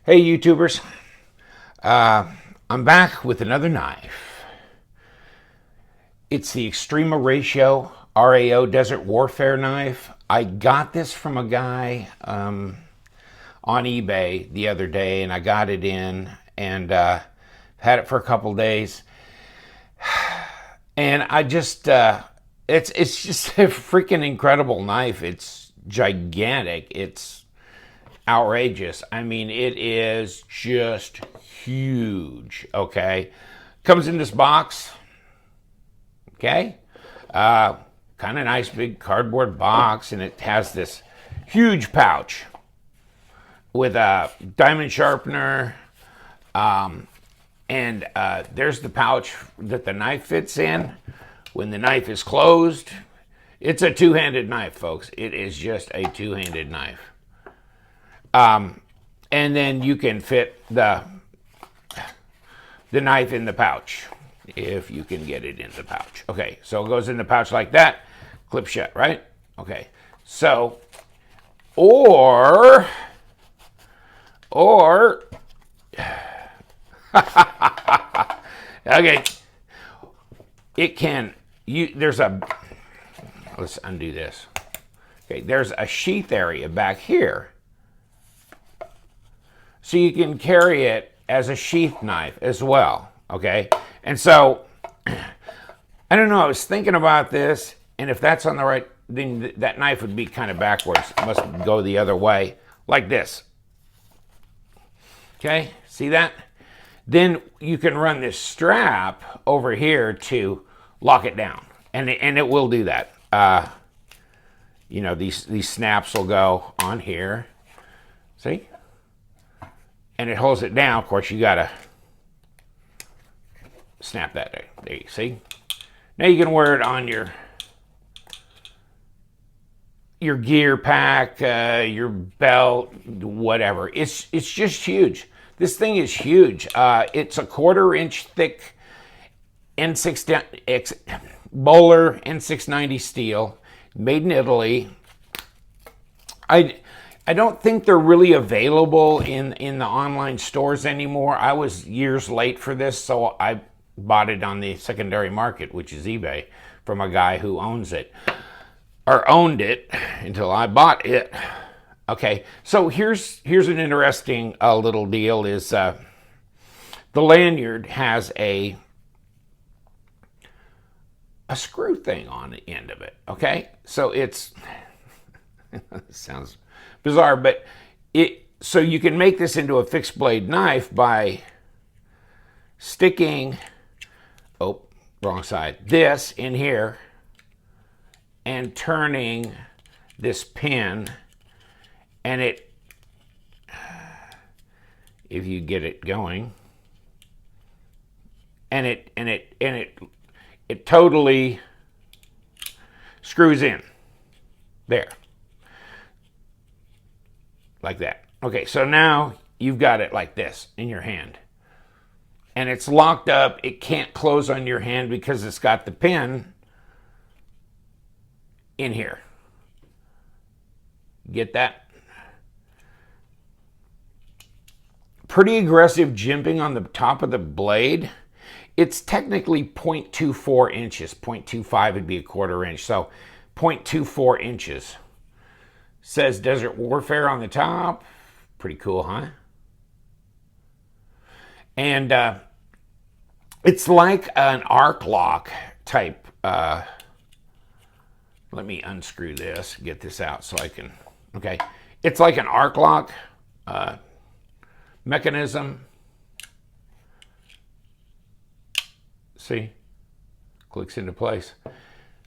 Hey YouTubers, I'm back with another knife. It's the Extrema ratio RAO Desert Warfare knife. I got this from a guy on eBay the other day, and I got it in and had it for a couple days. And I just, it's just a freaking incredible knife. It's gigantic. It's outrageous. I mean, it is just huge. Okay, comes in this box. Okay, kind of nice big cardboard box, and it has this huge pouch with a diamond sharpener. And there's the pouch that the knife fits in. When the knife is closed, it's a two-handed knife, folks. It is just a two-handed knife. And then you can fit the knife in the pouch, if you can get it in the pouch. Okay, so it goes in the pouch like that, clip shut, right? Okay, so, or, okay, it can, let's undo this. Okay, there's a sheath area back here. So you can carry it as a sheath knife as well, okay? And so, I don't know, I was thinking about this, and if that's on the right, then that knife would be kind of backwards. It must go the other way, like this. Okay, see that? Then you can run this strap over here to lock it down, and it will do that. You know, these snaps will go on here, see? And it holds it down. Of course, you gotta snap that there. There you see. Now you can wear it on your gear pack, your belt, whatever. It's just huge. This thing is huge. It's a 1/4 inch thick Bowler N690 steel, made in Italy. I don't think they're really available in the online stores anymore. I was years late for this, so I bought it on the secondary market, which is eBay, from a guy who owns it, or owned it until I bought it. Okay, so here's an interesting little deal is the lanyard has a screw thing on the end of it, okay? So it's, sounds bizarre, but so you can make this into a fixed blade knife by sticking, oh, wrong side, this in here and turning this pin, and it, if you get it going, and it totally screws in there. Like that. Okay, so now you've got it like this in your hand. And it's locked up. It can't close on your hand because it's got the pin in here. Get that? Pretty aggressive jimping on the top of the blade. It's technically 0.24 inches. 0.25 would be a 1/4 inch. So 0.24 inches. Says Desert Warfare on the top. Pretty cool, huh? And it's like an arc lock type. Let me unscrew this, get this out so I can, okay. It's like an arc lock mechanism. See? Clicks into place.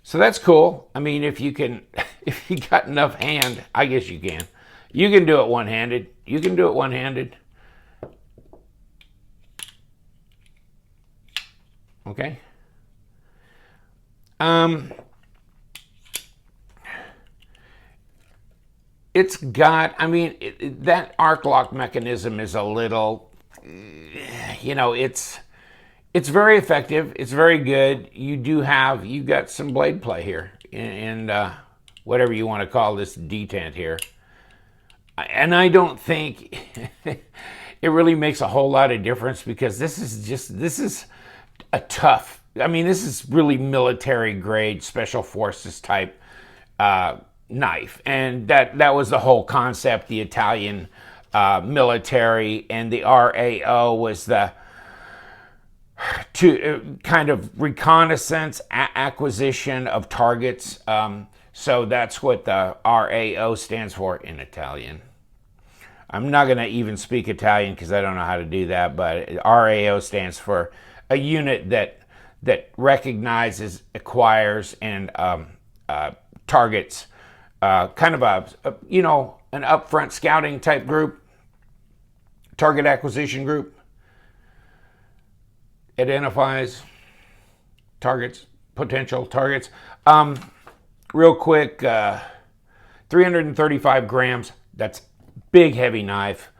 So that's cool. I mean, if you got enough hand, I guess you can. You can do it one-handed. You can do it one-handed. Okay. It's got, I mean, that arc lock mechanism is a little, you know, it's very effective. It's very good. You've got some blade play here, and whatever you want to call this detent here. And I don't think it really makes a whole lot of difference, because this is a tough, I mean, this is really military grade, special forces type knife. And that was the whole concept. The Italian military, and the RAO was the kind of reconnaissance acquisition of targets. So that's what the RAO stands for in Italian. I'm not going to even speak Italian because I don't know how to do that, but RAO stands for a unit that recognizes, acquires, and targets, kind of an upfront scouting type group, target acquisition group, identifies targets, potential targets. Real quick, 335 grams, that's big heavy knife.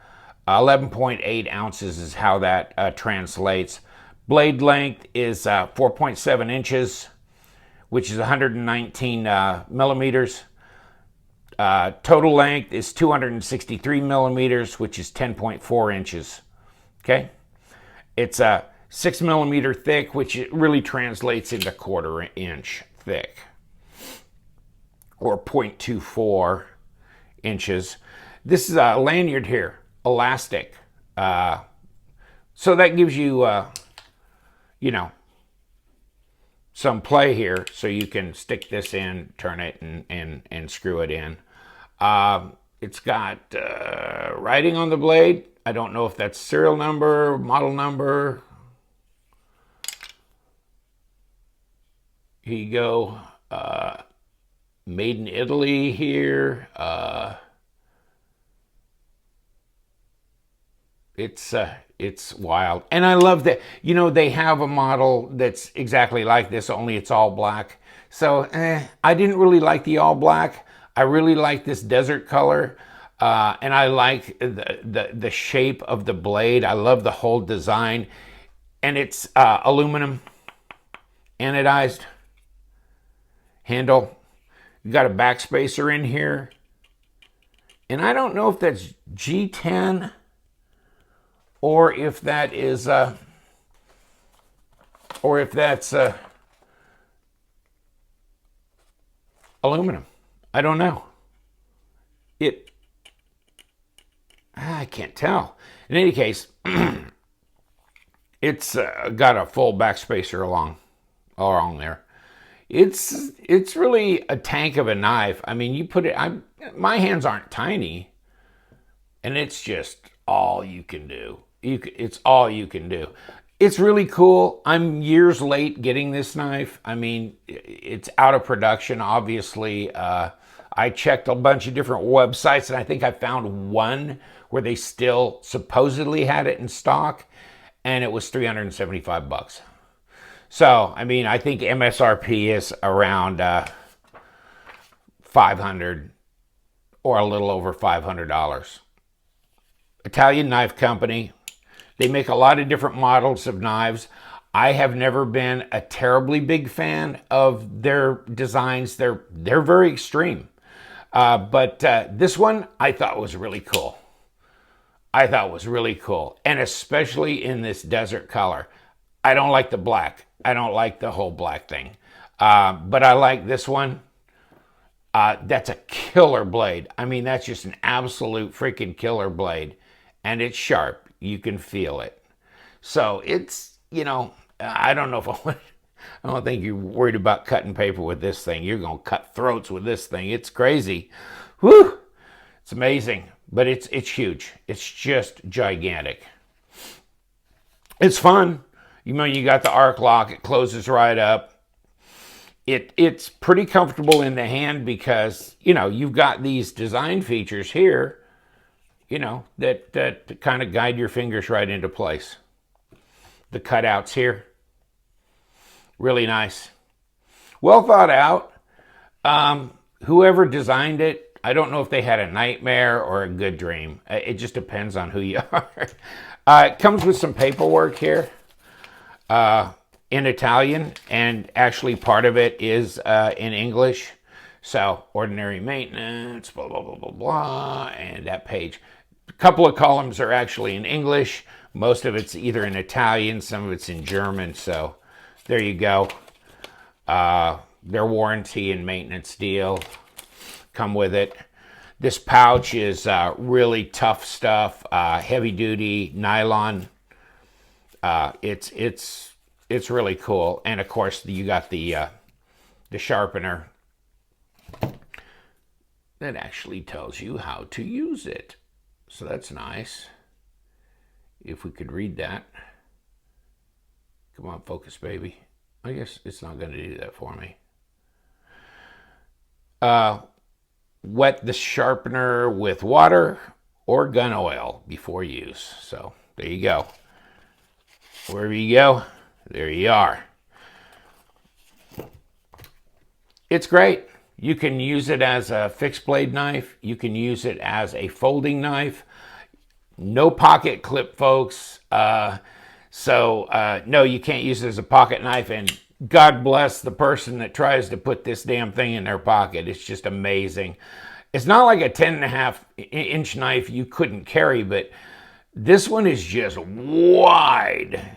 11.8 ounces is how that translates. Blade length is 4.7 inches, which is 119 millimeters. Total length is 263 millimeters, which is 10.4 inches. Okay? It's a 6 millimeter thick, which it really translates into 1/4 inch thick, or 0.24 inches. This is a lanyard here, elastic. So that gives you, some play here, so you can stick this in, turn it, and screw it in. It's got writing on the blade. I don't know if that's serial number, model number. Here you go. Made in Italy here. It's wild. And I love that, they have a model that's exactly like this, only it's all black. So I didn't really like the all black. I really like this desert color. And I like the shape of the blade. I love the whole design. And it's aluminum, anodized handle. You got a backspacer in here. And I don't know if that's G10 or if that is or if that's aluminum. I don't know. I can't tell. In any case, it's got a full backspacer along there. It's really a tank of a knife. I mean, you put it. My hands aren't tiny, and it's just all you can do. It's all you can do. It's really cool. I'm years late getting this knife. I mean, it's out of production, obviously. I checked a bunch of different websites, and I think I found one where they still supposedly had it in stock, and it was $375. So, I mean, I think MSRP is around $500 or a little over $500. Italian knife company. They make a lot of different models of knives. I have never been a terribly big fan of their designs. They're very extreme. But this one I thought was really cool. And especially in this desert color. I don't like the black. I don't like the whole black thing. But I like this one. That's a killer blade. I mean, that's just an absolute freaking killer blade. And it's sharp. You can feel it. So it's, I don't know if I don't think you're worried about cutting paper with this thing. You're going to cut throats with this thing. It's crazy. Whew! It's amazing. But it's huge. It's just gigantic. It's fun. You got the arc lock. It closes right up. It's pretty comfortable in the hand because, you've got these design features here, that kind of guide your fingers right into place. The cutouts here, really nice. Well thought out. Whoever designed it, I don't know if they had a nightmare or a good dream. It just depends on who you are. It comes with some paperwork here in Italian, and actually part of it is in English. So, ordinary maintenance, blah, blah, blah, blah, blah, and that page. A couple of columns are actually in English. Most of it's either in Italian, some of it's in German. So there you go. Their warranty and maintenance deal come with it. This pouch is really tough stuff, heavy duty nylon. It's really cool. And of course, you got the sharpener that actually tells you how to use it. So that's nice. If we could read that. Come on, focus, baby. I guess it's not going to do that for me. Wet the sharpener with water or gun oil before use. So there you go. Wherever you go, there you are. It's great. You can use it as a fixed blade knife. You can use it as a folding knife. No pocket clip, folks. No, you can't use it as a pocket knife. And God bless the person that tries to put this damn thing in their pocket. It's just amazing. It's not like a 10.5-inch knife you couldn't carry, but this one is just wide,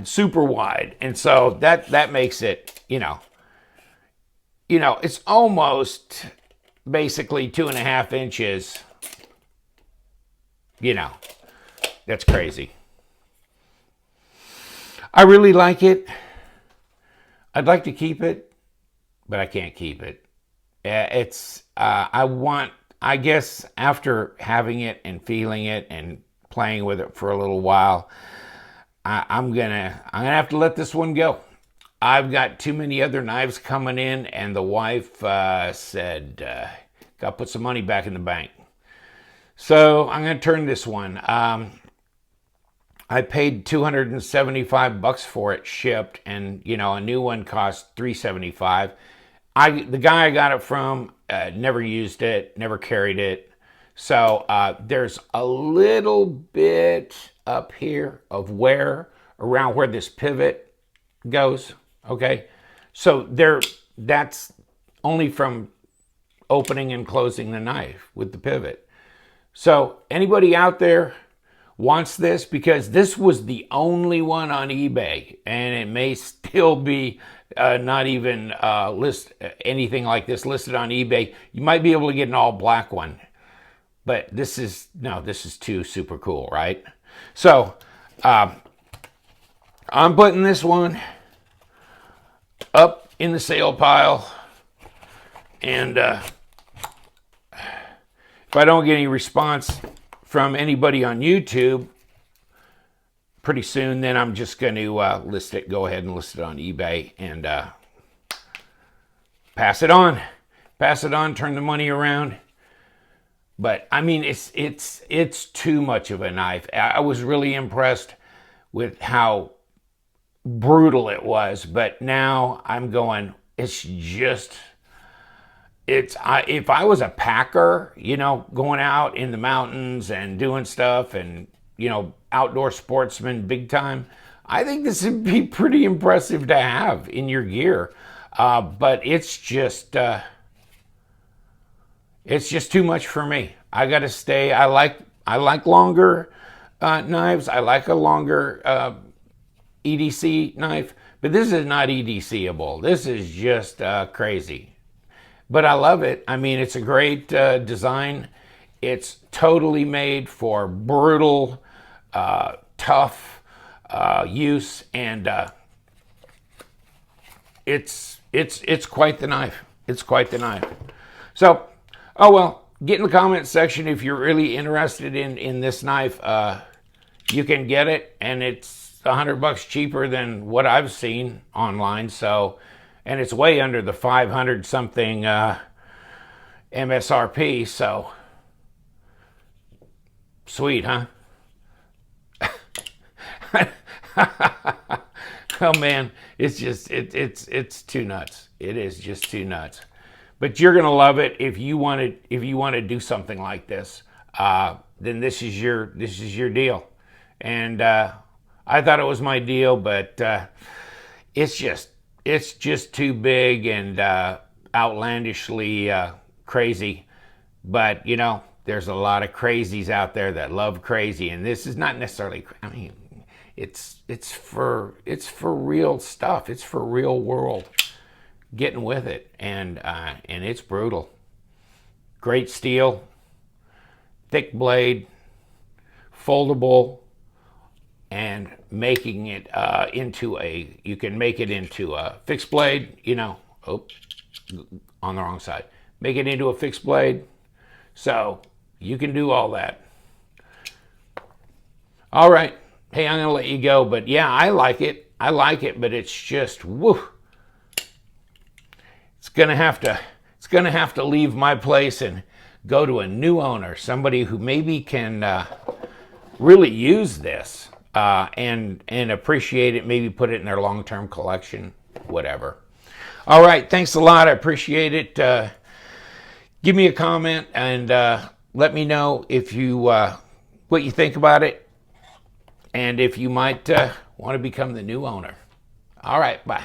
super wide. And so that makes it, it's almost basically 2.5 inches. That's crazy. I really like it. I'd like to keep it, but I can't keep it. I guess after having it and feeling it and playing with it for a little while, I'm gonna have to let this one go. I've got too many other knives coming in, and the wife said, "Got to put some money back in the bank." So I'm gonna turn this one. I paid $275 for it shipped, and a new one cost $375. The guy I got it from never used it, never carried it. So there's a little bit up here of wear around where this pivot goes. Okay, so that's only from opening and closing the knife with the pivot. So anybody out there wants this, because this was the only one on eBay, and it may still be not even anything like this listed on eBay. You might be able to get an all black one, but this is too super cool, right? So I'm putting this one up in the sale pile, and if I don't get any response from anybody on YouTube pretty soon, then I'm just going to go ahead and list it on eBay and pass it on, turn the money around. But I mean, it's too much of a knife. I was really impressed with how brutal it was, but now I'm going, if I was a packer, going out in the mountains and doing stuff and, outdoor sportsman big time, I think this would be pretty impressive to have in your gear. But it's just too much for me. I got to stay. I like longer knives. I like a longer EDC knife, but this is not EDCable. This is just crazy. But I love it. I mean, it's a great design. It's totally made for brutal, tough use, and it's quite the knife. It's quite the knife. So, oh well, get in the comments section if you're really interested in this knife. You can get it, and it's $100 cheaper than what I've seen online. So. And it's way under the 500 something MSRP, so sweet, huh? Oh man, it's just it's too nuts. It is just too nuts. But you're gonna love it if you want to do something like this. Then this is your deal. And I thought it was my deal, but it's just too big and outlandishly crazy. But there's a lot of crazies out there that love crazy, and this is not necessarily, I mean, it's for real stuff. It's for real world getting with it, and it's brutal. Great steel, thick blade, foldable, and making it you can make it into a fixed blade, you know, on the wrong side. Make it into a fixed blade, so you can do all that. All right, hey, I'm gonna let you go, but yeah, I like it, but it's just, woo. It's gonna have to leave my place and go to a new owner, somebody who maybe can really use this and appreciate it, maybe put it in their long-term collection, whatever. All right, thanks a lot, I appreciate it. Give me a comment and let me know if you what you think about it, and if you might want to become the new owner. All right, bye.